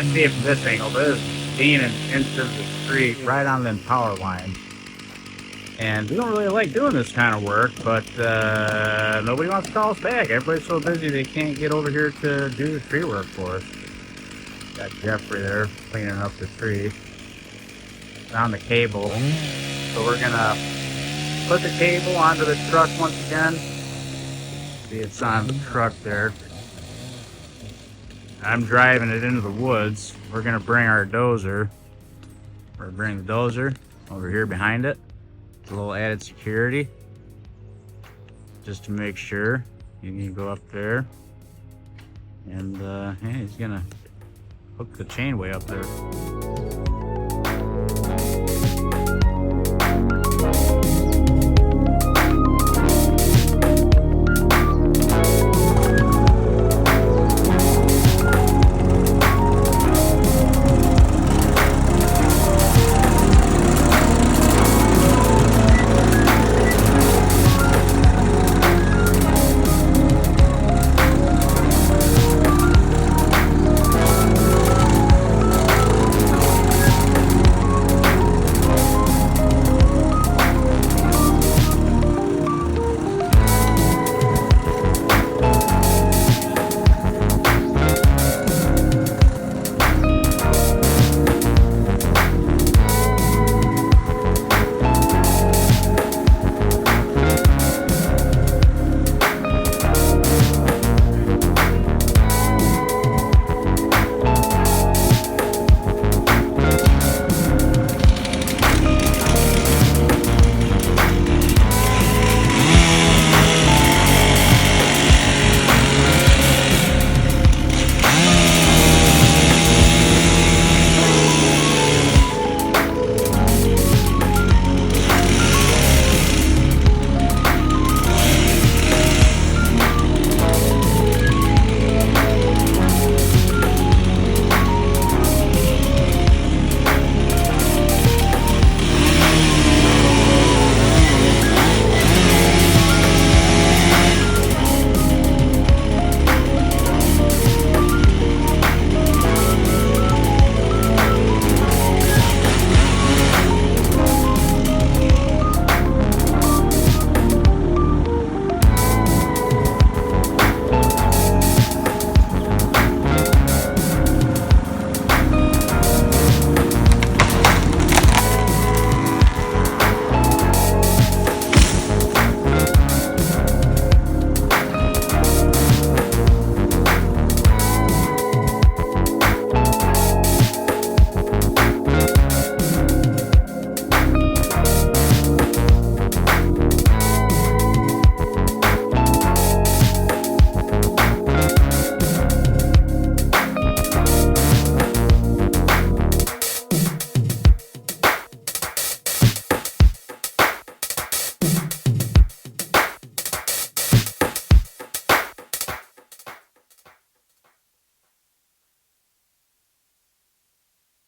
can't see it from this angle, but it's leaning into the street right on the power line. And we don't really like doing this kind of work, but nobody wants to call us back. Everybody's so busy they can't get over here to do the tree work for us. Got Jeffrey there cleaning up the tree. On the cable. So we're gonna put the cable onto the truck once again. See, it's on the truck there. I'm driving it into the woods. We're gonna bring our dozer. We're gonna bring the dozer over here behind it. A little added security, just to make sure. You can go up there, and yeah, he's gonna hook the chainway up there.